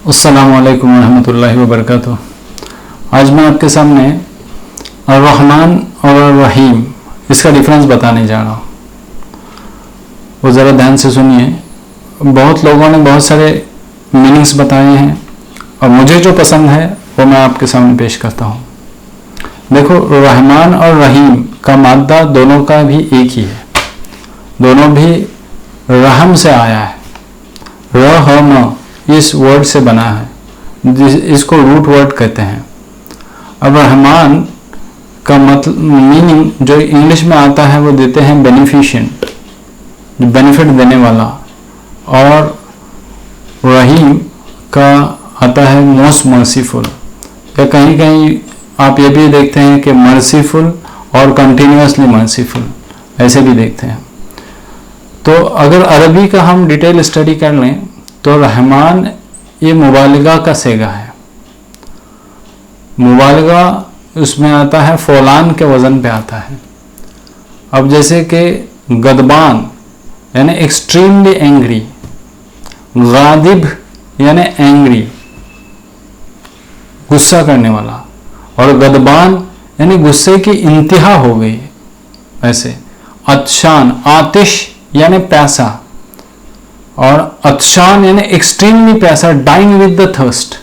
अस्सलामु अलैकुम रहमतुल्लाहि व बरकातुहू। आज मैं आपके सामने रहमान और रहीम इसका डिफरेंस बताने जा रहा हूँ। वो ज़रा ध्यान से सुनिए। बहुत लोगों ने बहुत सारे मीनिंग्स बताए हैं और मुझे जो पसंद है वो मैं आपके सामने पेश करता हूँ। देखो, रहमान और रहीम का मादा दोनों का भी एक ही है, दोनों भी रहम से आया है। रहम इस वर्ड से बना है, इसको रूट वर्ड कहते हैं। अब रहमान का मतलब मीनिंग जो इंग्लिश में आता है वो देते हैं बेनिफिशिएंट, बेनिफिट देने वाला, और रहीम का आता है मोस्ट मर्सीफुल, या कहीं कहीं आप ये भी देखते हैं कि मर्सीफुल और कंटिन्यूसली मर्सीफुल, ऐसे भी देखते हैं। तो अगर अरबी का हम डिटेल स्टडी कर लें तो रहमान ये मुबालिगा का सेगा है। मुबालिगा उसमें आता है, फौलान के वज़न पे आता है। अब जैसे कि गदबान यानी एक्सट्रीमली एंग्री, गादिब यानी एंग्री, गुस्सा करने वाला, और गदबान यानी गुस्से की इंतहा हो गई, ऐसे। अतशान, आतिश यानी प्यासा, और अतशान यानी एक्सट्रीमली प्यासा, डाइंग विद द थर्स्ट।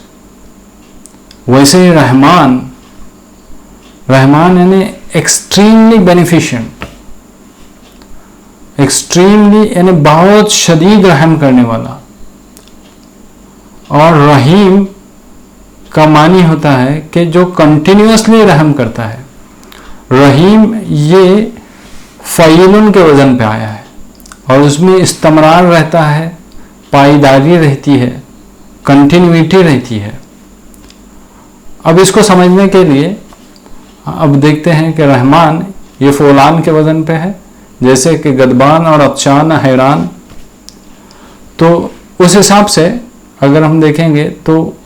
वैसे ही रहमान, रहमान यानी एक्सट्रीमली बेनिफिशिएंट, एक्सट्रीमली यानी बहुत शदीद रहम करने वाला। और रहीम का मानी होता है कि जो कंटिन्यूसली रहम करता है। रहीम ये फ़ईलुन के वज़न पे आया है और उसमें इस्तमरार रहता है, पाईदारी रहती है, कंटिन्यूटी रहती है। अब इसको समझने के लिए अब देखते हैं कि रहमान ये फौलान के वज़न पे है, जैसे कि गदबान और अतशान, हैरान। तो उस हिसाब से अगर हम देखेंगे तो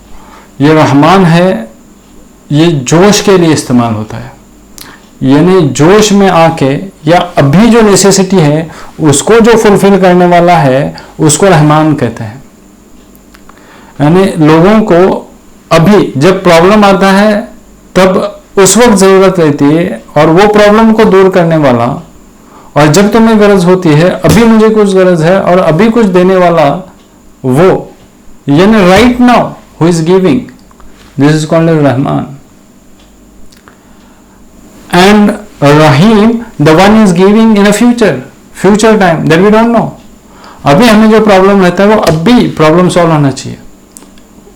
ये रहमान है, ये जोश के लिए इस्तेमाल होता है, यानी जोश में आके या अभी जो नेसेसिटी है उसको जो फुलफिल करने वाला है उसको रहमान कहते हैं। यानी लोगों को अभी जब प्रॉब्लम आता है तब उस वक्त ज़रूरत रहती है और वो प्रॉब्लम को दूर करने वाला, और जब तुम्हें गरज होती है, अभी मुझे कुछ गरज है और अभी कुछ देने वाला वो, यानी right now who is giving, this is called as Rahman. And Rahim, the one is giving in a future time that we don't know. अभी हमें जो प्रॉब्लम रहता है वो अभी प्रॉब्लम सॉल्व होना चाहिए,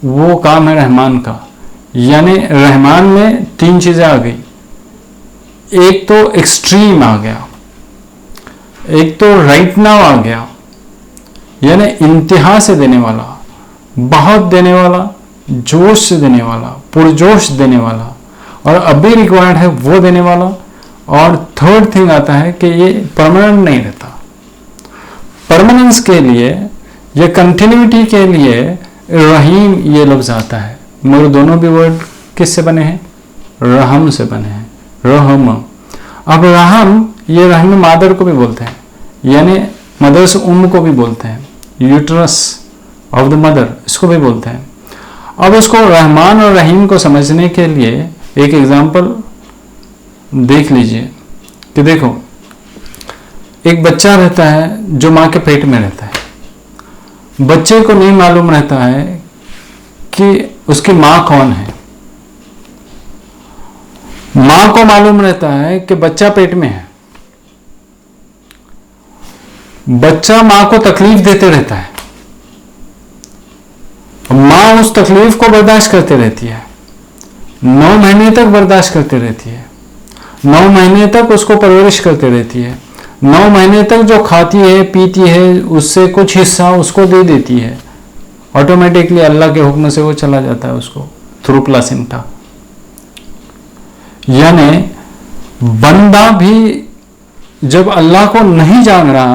वो काम है रहमान का। यानी रहमान में तीन चीजें आ गई। एक तो एक्सट्रीम आ गया, एक तो राइट नाउ आ गया, यानी इंतहा से देने वाला, बहुत देने वाला, जोश से देने वाला, पुरजोश देने वाला, और अभी रिक्वायर्ड है वो देने वाला। और थर्ड थिंग आता है कि ये परमानेंट नहीं रहता। परमानेंस के लिए या कंटिन्यूटी के लिए रहीम ये लफ्ज आता है, मगर दोनों भी वर्ड किससे बने हैं? रहम से बने हैं, रहम। अब रहम, ये रहम मादर को भी बोलते हैं, यानी मदर से उम्म को भी बोलते हैं, यूट्रस ऑफ द मदर, इसको भी बोलते हैं। अब इसको रहमान और रहीम को समझने के लिए एक एग्जाम्पल देख लीजिए कि देखो, एक बच्चा रहता है जो माँ के पेट में रहता है। बच्चे को नहीं मालूम रहता है कि उसकी माँ कौन है। माँ को मालूम रहता है कि बच्चा पेट में है। बच्चा माँ को तकलीफ देते रहता है, माँ उस तकलीफ को बर्दाश्त करते रहती है, 9 महीने तक बर्दाश्त करते रहती है, 9 महीने तक उसको परवरिश करते रहती है, 9 महीने तक जो खाती है पीती है उससे कुछ हिस्सा उसको दे देती है। ऑटोमेटिकली अल्लाह के हुक्म से वो चला जाता है उसको थ्रू प्लासेंटा। यानी बंदा भी जब अल्लाह को नहीं जान रहा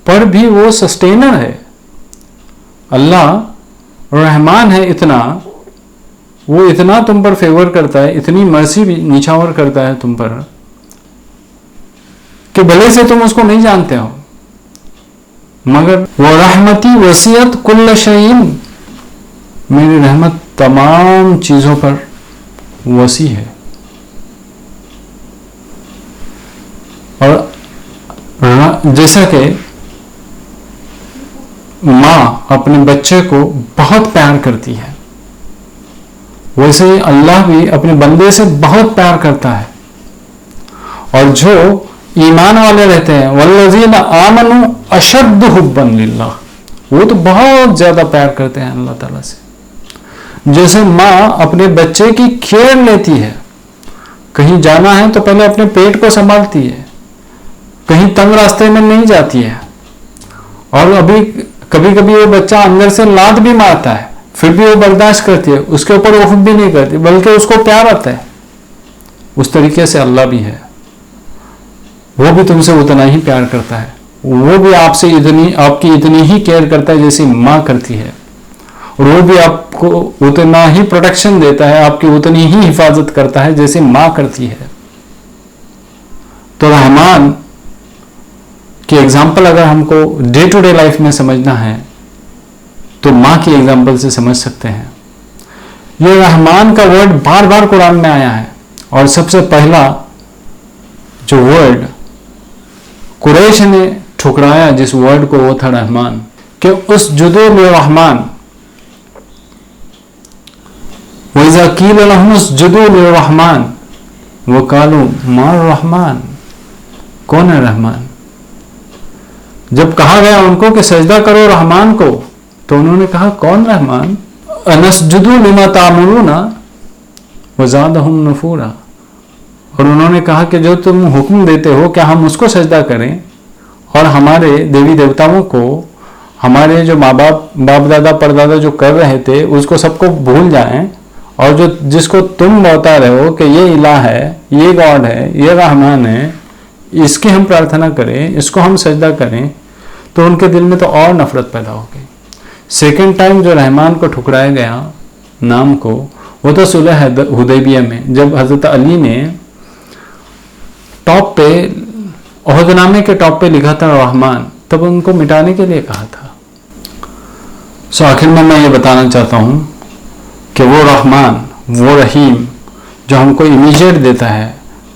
पर भी वो सस्टेनर है। अल्लाह रहमान है, इतना वो इतना तुम पर फेवर करता है, इतनी मर्सी भी निछावर करता है तुम पर कि भले से तुम उसको नहीं जानते हो, मगर वो रहमती वसीयत कुल्ल शैइन, मेरी रहमत तमाम चीज़ों पर वसी है। और जैसा कि माँ अपने बच्चे को बहुत प्यार करती है, वैसे ही अल्लाह भी अपने बंदे से बहुत प्यार करता है। और जो ईमान वाले रहते हैं, वल्लज़ीना आमनू अशद्द हुब्बन लिल्लाह, वो तो बहुत ज्यादा प्यार करते हैं अल्लाह ताला से। जैसे माँ अपने बच्चे की केयर लेती है, कहीं जाना है तो पहले अपने पेट को संभालती है, कहीं तंग रास्ते में नहीं जाती है। और अभी कभी कभी वो बच्चा अंदर से लात भी मारता है, फिर भी वो बर्दाश्त करती है, उसके ऊपर वो खुद भी नहीं करती, बल्कि उसको प्यार आता है। उस तरीके से अल्लाह भी है, वो भी तुमसे उतना ही प्यार करता है, वो भी आपसे आपकी इतनी ही केयर करता है जैसी माँ करती है, और वो भी आपको उतना ही प्रोटेक्शन देता है, आपकी उतनी ही हिफाजत करता है जैसे माँ करती है। तो रहमान की एग्जाम्पल अगर हमको डे टू डे लाइफ में समझना है तो माँ की एग्जाम्पल से समझ सकते हैं। ये रहमान का वर्ड बार बार कुरान में आया है, और सबसे पहला जो वर्ड कुरैश ने ठुकराया जिस वर्ड को, वो था रहमान। कि उस जुदो में रहमान, वइज़ा क़ील लहुम उसजुदू लिर्रहमान व क़ालू मा रहमान, कौन है रहमान? जब कहा गया उनको कि सजदा करो रहमान को, तो उन्होंने कहा कौन रहमान? अनस्जुदू लिमा तामुरूना व ज़ादहुम नुफूरा, और उन्होंने कहा कि जो तुम हुक्म देते हो क्या हम उसको सजदा करें, और हमारे देवी देवताओं को, हमारे जो माँ बाप बाप दादा परदादा जो कर रहे थे उसको सबको भूल जाएं, और जो जिसको तुम बता रहे हो कि ये इलाह है, ये गॉड है, ये रहमान है, इसकी हम प्रार्थना करें, इसको हम सजदा करें, तो उनके दिल में तो और नफरत पैदा हो गई। सेकेंड टाइम जो रहमान को ठुकराया गया नाम को, वो तो सुलह हुदैबिया में, जब हजरत अली ने टॉप पे, ओहदनामे के टॉप पे लिखा था रहमान, तब उनको मिटाने के लिए कहा था। सो आखिर में मैं ये बताना चाहता हूँ कि वो रहमान, वो रहीम जो हमको इमीडिएट देता है,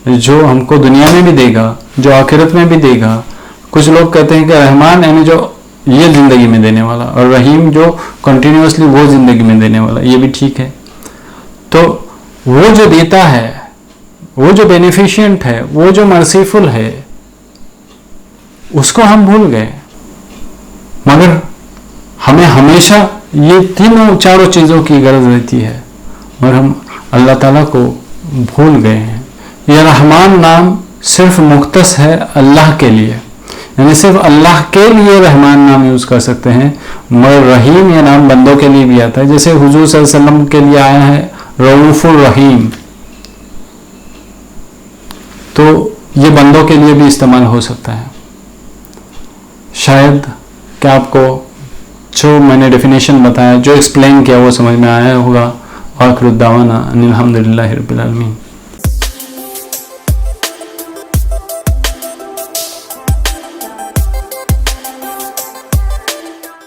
जो हमको दुनिया में भी देगा, जो आखिरत में भी देगा। कुछ लोग कहते हैं कि रहमान यानी जो ये ज़िंदगी में देने वाला, और रहीम जो कंटिन्यूसली वो ज़िंदगी में देने वाला, ये भी ठीक है। तो वो जो देता है, वो जो बेनिफिशिएंट है, वो जो मर्सीफुल है, उसको हम भूल गए। मगर हमें हमेशा ये तीनों चारों चीज़ों की गरज रहती है, और हम अल्लाह ताला को भूल गए हैं। यह रहमान नाम सिर्फ मुख्तस है अल्लाह के लिए, यानी सिर्फ अल्लाह के लिए रहमान नाम यूज़ कर सकते हैं। मगर रहीम यह नाम बंदों के लिए भी आता है, जैसे हुजूर सल्लल्लाहु अलैहि वसल्लम के लिए आया है रऊफुर रहीम, तो ये बंदों के लिए भी इस्तेमाल हो सकता है। शायद क्या आपको जो मैंने डेफिनेशन बताया, जो एक्सप्लेन किया, वो समझ में आया होगा। आखिर दावाना अनिल हम्दुलिल्लाहि रब्बिल आलमीन।